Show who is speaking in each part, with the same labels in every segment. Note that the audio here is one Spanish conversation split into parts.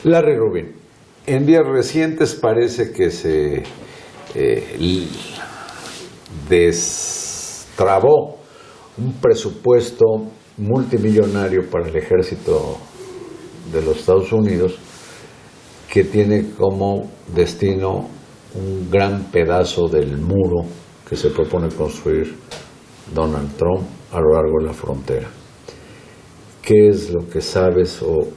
Speaker 1: Larry Rubin, en días recientes parece que se destrabó un presupuesto multimillonario para el ejército de los Estados Unidos que tiene como destino un gran pedazo del muro que se propone construir Donald Trump a lo largo de la frontera. ¿Qué es lo que sabes o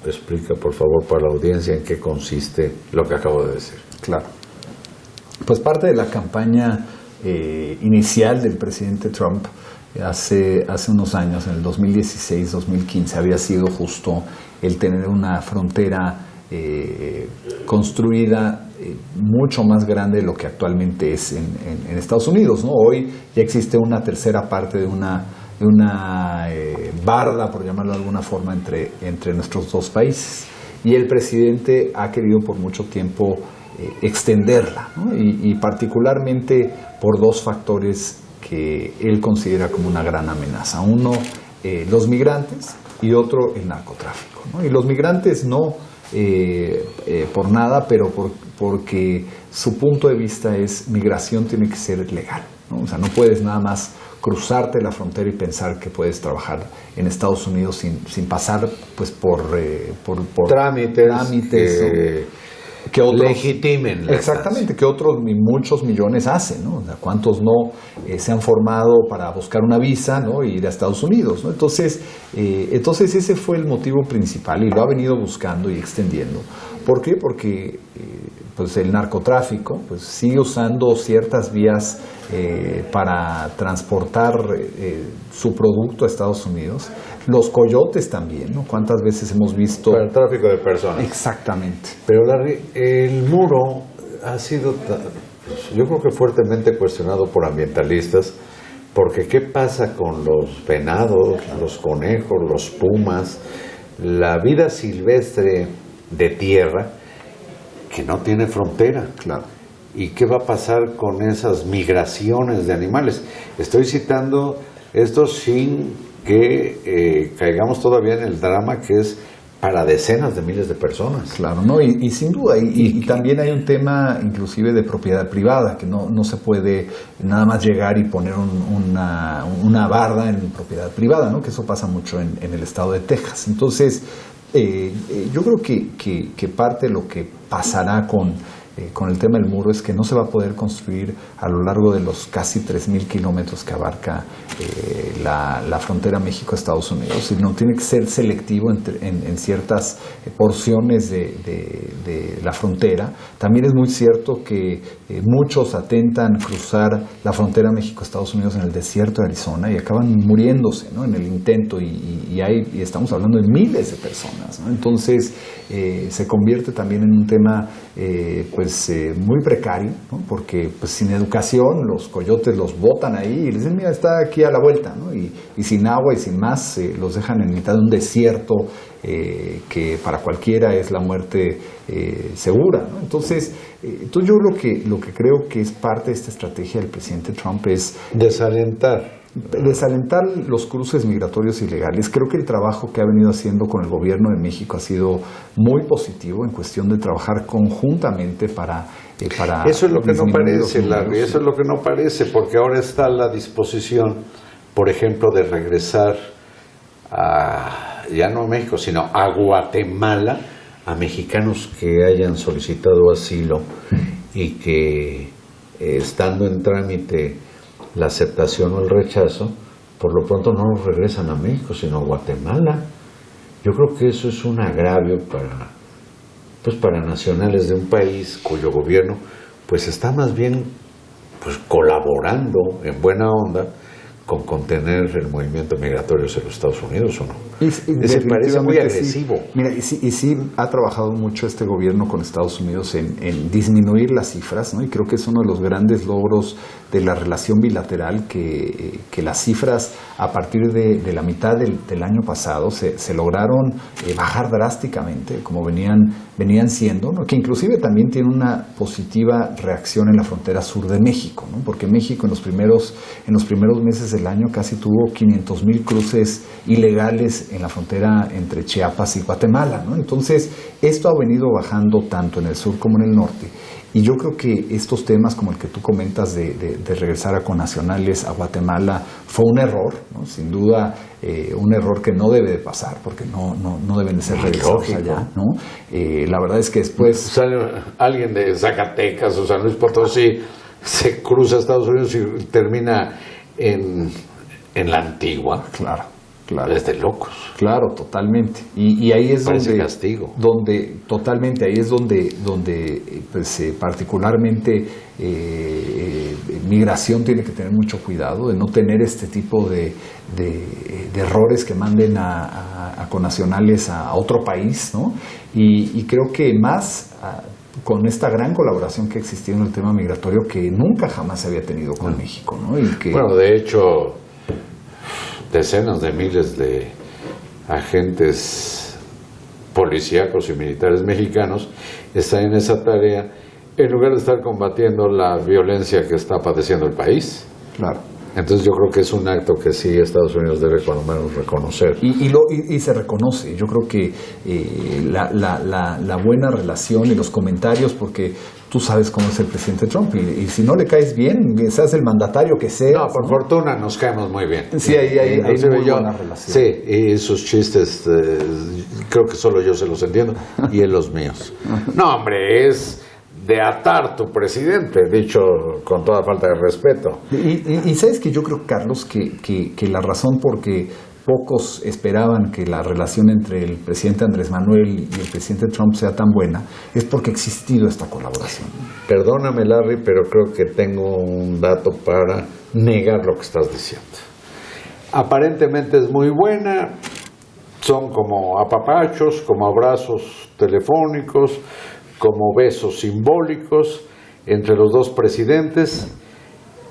Speaker 1: explica, por favor, para la audiencia en qué consiste lo que acabo de decir?
Speaker 2: Claro. Pues parte de la campaña inicial del presidente Trump hace unos años, en el 2016-2015, había sido justo el tener una frontera construida mucho más grande de lo que actualmente es en Estados Unidos, ¿no? Hoy ya existe una tercera parte de una barda, por llamarlo de alguna forma, entre nuestros dos países. Y el presidente ha querido por mucho tiempo extenderla, ¿no? Y particularmente por dos factores que él considera como una gran amenaza. Uno, los migrantes, y otro, el narcotráfico, ¿no? Y los migrantes no por nada, pero porque su punto de vista es migración tiene que ser legal, ¿no? O sea, no puedes nada más cruzarte la frontera y pensar que puedes trabajar en Estados Unidos sin pasar pues por trámites que otros legitimen. Exactamente, que otros muchos millones hacen, ¿no? O sea, ¿cuántos no se han formado para buscar una visa, ¿no? E ir a Estados Unidos, ¿no? Entonces ese fue el motivo principal y lo ha venido buscando y extendiendo. ¿Por qué? Porque pues el narcotráfico pues sigue usando ciertas vías para transportar su producto a Estados Unidos. Los coyotes también, ¿no? ¿Cuántas veces hemos visto?
Speaker 1: Para el tráfico de personas.
Speaker 2: Exactamente.
Speaker 1: Pero Larry, el muro ha sido, yo creo que fuertemente cuestionado por ambientalistas, porque ¿qué pasa con los venados, los conejos, los pumas, la vida silvestre de tierra que no tiene frontera?
Speaker 2: Claro.
Speaker 1: ¿Y qué va a pasar con esas migraciones de animales? Estoy citando esto sin que caigamos todavía en el drama que es para decenas de miles de personas.
Speaker 2: Claro, ¿no? Y sin duda, y también hay un tema inclusive de propiedad privada, que no se puede nada más llegar y poner una barda en propiedad privada, ¿no? Que eso pasa mucho en el estado de Texas. Entonces, yo creo que parte de lo que pasará con el tema del muro es que no se va a poder construir a lo largo de los casi 3,000 kilómetros que abarca la frontera México-Estados Unidos, sino tiene que ser selectivo en ciertas porciones de la frontera. También es muy cierto que muchos atentan cruzar la frontera México-Estados Unidos en el desierto de Arizona y acaban muriéndose, ¿no? En el intento y estamos hablando de miles de personas, ¿no? Entonces se convierte también en un tema muy precario, ¿no? Porque pues sin educación los coyotes los botan ahí y les dicen, mira, está aquí a la vuelta, ¿no? Y sin agua y sin más los dejan en mitad de un desierto que para cualquiera es la muerte segura, ¿no? Entonces yo lo que creo que es parte de esta estrategia del presidente Trump es desalentar los cruces migratorios ilegales. Creo que el trabajo que ha venido haciendo con el gobierno de México ha sido muy positivo en cuestión de trabajar conjuntamente para
Speaker 1: eso es lo que no parece, Larry, eso es lo que no parece, porque ahora está la disposición, por ejemplo, de regresar ya no a México, sino a Guatemala, a mexicanos que hayan solicitado asilo y que estando en trámite la aceptación o el rechazo, por lo pronto no los regresan a México, sino a Guatemala. Yo creo que eso es un agravio para nacionales de un país cuyo gobierno pues está más bien pues colaborando en buena onda con contener el movimiento migratorio hacia los Estados Unidos, ¿o no?
Speaker 2: Ese parece muy agresivo.
Speaker 1: Sí.
Speaker 2: Mira, y sí ha trabajado mucho este gobierno con Estados Unidos en disminuir las cifras, ¿no? Y creo que es uno de los grandes logros de la relación bilateral, que las cifras a partir de la mitad del año pasado se lograron bajar drásticamente, como venían siendo, ¿no? Que inclusive también tiene una positiva reacción en la frontera sur de México, ¿no? Porque México en los primeros meses del año casi tuvo 500,000 cruces ilegales en la frontera entre Chiapas y Guatemala, ¿no? Entonces, esto ha venido bajando tanto en el sur como en el norte. Y yo creo que estos temas, como el que tú comentas de regresar a connacionales a Guatemala, fue un error, ¿no? Sin duda, un error que no debe de pasar, porque no deben de ser regresados allá, ¿no? La verdad es que después...
Speaker 1: Sale alguien de Zacatecas o San Luis Potosí, se cruza a Estados Unidos y termina en la Antigua.
Speaker 2: Claro.
Speaker 1: Es de locos.
Speaker 2: Claro, totalmente. Y ahí es
Speaker 1: parece castigo.
Speaker 2: Totalmente, ahí es donde pues, particularmente migración tiene que tener mucho cuidado de no tener este tipo de errores que manden a connacionales a otro país, ¿no? Y creo que más con esta gran colaboración que ha existido en el tema migratorio que nunca jamás se había tenido con México, ¿no? Y que,
Speaker 1: bueno, de hecho, decenas de miles de agentes policíacos y militares mexicanos están en esa tarea en lugar de estar combatiendo la violencia que está padeciendo el país.
Speaker 2: Claro.
Speaker 1: Entonces yo creo que es un acto que sí Estados Unidos debe cuando menos reconocer.
Speaker 2: Y se reconoce. Yo creo que la buena relación y los comentarios, porque tú sabes cómo es el presidente Trump, y si no le caes bien, seas el mandatario que sea.
Speaker 1: No, por fortuna nos caemos muy bien.
Speaker 2: Sí, hay muy buena relación.
Speaker 1: Sí, y sus chistes, creo que solo yo se los entiendo, y él los míos. No, hombre, es de atar tu presidente, dicho con toda falta de respeto.
Speaker 2: Y sabes que yo creo, Carlos, que la razón por que pocos esperaban que la relación entre el presidente Andrés Manuel y el presidente Trump sea tan buena es porque ha existido esta colaboración.
Speaker 1: Perdóname, Larry, pero creo que tengo un dato para negar lo que estás diciendo. Aparentemente es muy buena, son como apapachos, como abrazos telefónicos, como besos simbólicos entre los dos presidentes,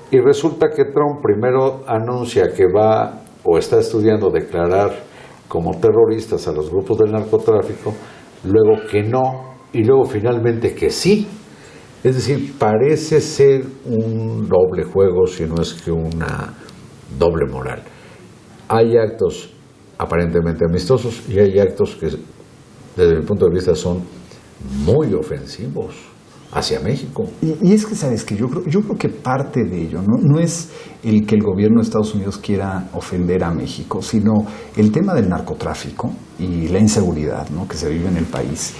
Speaker 1: y resulta que Trump primero anuncia que va o está estudiando declarar como terroristas a los grupos del narcotráfico, luego que no, y luego finalmente que sí. Es decir, parece ser un doble juego, si no es que una doble moral. Hay actos aparentemente amistosos y hay actos que, desde mi punto de vista, son muy ofensivos hacia México.
Speaker 2: Y es que, ¿sabes qué? Yo creo que parte de ello no es el que el gobierno de Estados Unidos quiera ofender a México, sino el tema del narcotráfico y la inseguridad, ¿no?, que se vive en el país.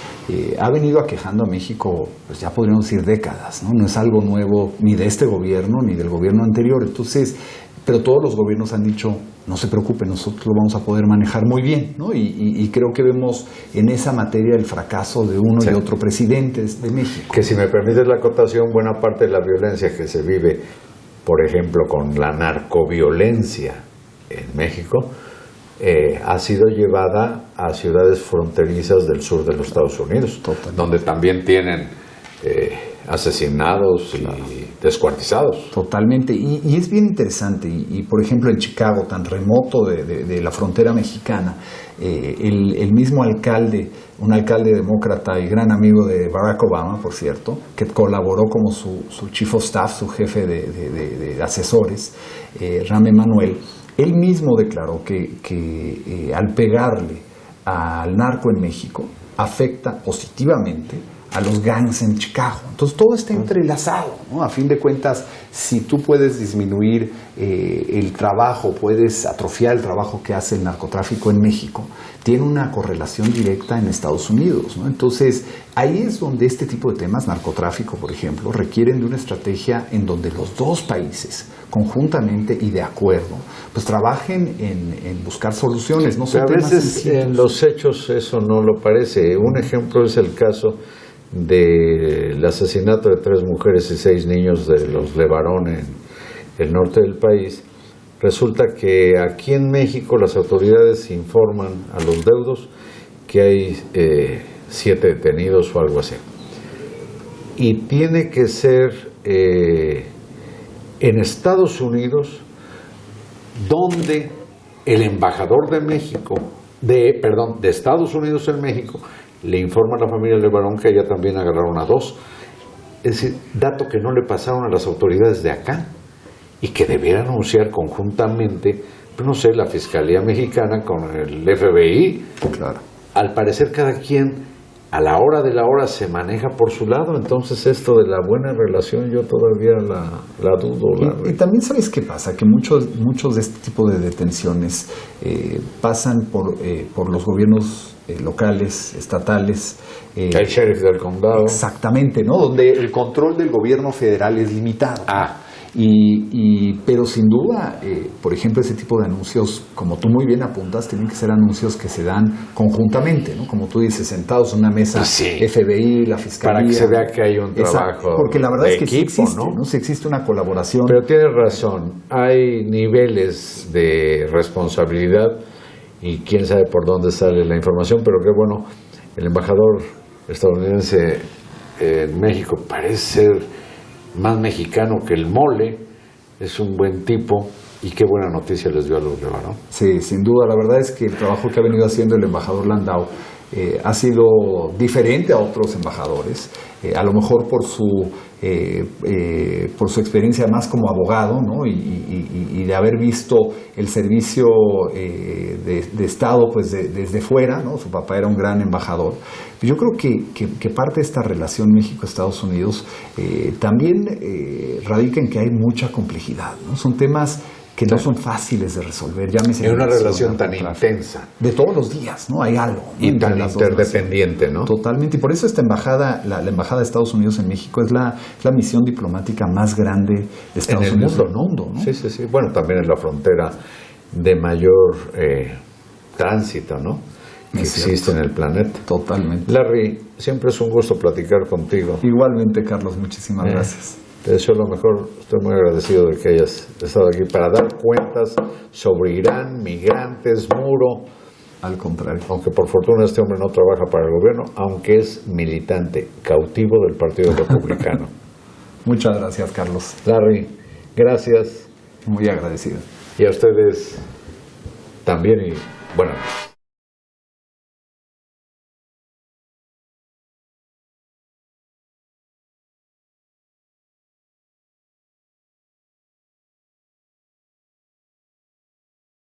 Speaker 2: Ha venido aquejando a México, pues ya podríamos decir décadas, ¿no? No es algo nuevo ni de este gobierno ni del gobierno anterior. Entonces, pero todos los gobiernos han dicho, no se preocupen, nosotros lo vamos a poder manejar muy bien, ¿no? Y creo que vemos en esa materia el fracaso de uno y otro presidente de México.
Speaker 1: Que, si me permites la acotación, buena parte de la violencia que se vive, por ejemplo, con la narcoviolencia en México, ha sido llevada a ciudades fronterizas del sur de los Estados Unidos, donde también tienen asesinados y descuartizados.
Speaker 2: Totalmente, y es bien interesante, y por ejemplo en Chicago, tan remoto de la frontera mexicana, el mismo alcalde, un alcalde demócrata y gran amigo de Barack Obama, por cierto, que colaboró como su chief of staff, su jefe de asesores, Rahm Emanuel, él mismo declaró que al pegarle al narco en México afecta positivamente a los gangs en Chicago. Entonces todo está entrelazado, ¿no? A fin de cuentas, si tú puedes disminuir el trabajo, puedes atrofiar el trabajo que hace el narcotráfico en México, tiene una correlación directa en Estados Unidos, ¿no? Entonces ahí es donde este tipo de temas, narcotráfico por ejemplo, requieren de una estrategia en donde los dos países conjuntamente y de acuerdo pues trabajen en buscar soluciones. No son
Speaker 1: a
Speaker 2: temas
Speaker 1: veces
Speaker 2: sencillos.
Speaker 1: En los hechos eso no lo parece. Un ejemplo es el caso del asesinato de 3 mujeres y 6 niños de los Levarón en el norte del país. Resulta que aquí en México las autoridades informan a los deudos que hay 7 detenidos o algo así. Y tiene que ser en Estados Unidos donde el embajador de México, de Estados Unidos en México, le informa a la familia Levarón que ella también agarraron a 2. Es decir, dato que no le pasaron a las autoridades de acá y que debieran anunciar conjuntamente no sé, la Fiscalía Mexicana con el FBI.
Speaker 2: Claro.
Speaker 1: Al parecer cada quien a la hora de la hora se maneja por su lado, entonces esto de la buena relación yo todavía la dudo.
Speaker 2: Y también sabes qué pasa, que muchos de este tipo de detenciones pasan por los gobiernos locales, estatales.
Speaker 1: El sheriff del condado.
Speaker 2: Exactamente, ¿no? Donde el control del gobierno federal es limitado. Pero sin duda, por ejemplo, ese tipo de anuncios, como tú muy bien apuntas, tienen que ser anuncios que se dan conjuntamente, ¿no? Como tú dices, sentados en una mesa, sí. FBI, la Fiscalía.
Speaker 1: Para que se vea que hay un trabajo.
Speaker 2: Exacto, porque la verdad es que
Speaker 1: equipo,
Speaker 2: sí existe, ¿no? Sí existe una colaboración.
Speaker 1: Pero tienes razón, hay niveles de responsabilidad y quién sabe por dónde sale la información, pero qué bueno, el embajador estadounidense en México parece ser más mexicano que el mole, es un buen tipo y qué buena noticia les dio a los Leva, ¿no?
Speaker 2: Sí, sin duda, la verdad es que el trabajo que ha venido haciendo el embajador Landau ha sido diferente a otros embajadores, a lo mejor por su experiencia más como abogado, ¿no? y de haber visto el servicio de Estado pues desde fuera, ¿no? Su papá era un gran embajador. Yo creo que parte de esta relación México-Estados Unidos también radica en que hay mucha complejidad, ¿no? Son temas que no son fáciles de resolver. Llámese
Speaker 1: es una relación tan intensa.
Speaker 2: De todos los días, ¿no? Hay algo, ¿no?
Speaker 1: Y tan interdependiente, ¿no?
Speaker 2: Totalmente. Y por eso esta embajada, la embajada de Estados Unidos en México, es la misión diplomática más grande de Estados Unidos en el mundo, ¿no?
Speaker 1: Sí, sí, sí. Bueno, también es la frontera de mayor tránsito, ¿no? Que existe en el planeta.
Speaker 2: Totalmente.
Speaker 1: Larry, siempre es un gusto platicar contigo.
Speaker 2: Igualmente, Carlos, muchísimas gracias.
Speaker 1: Te deseo lo mejor, estoy muy agradecido de que hayas estado aquí para dar cuentas sobre Irán, migrantes, muro.
Speaker 2: Al contrario.
Speaker 1: Aunque por fortuna este hombre no trabaja para el gobierno, aunque es militante, cautivo del Partido Republicano.
Speaker 2: Muchas gracias, Carlos.
Speaker 1: Larry, gracias.
Speaker 2: Muy agradecido.
Speaker 1: Y a ustedes también y buenas noches.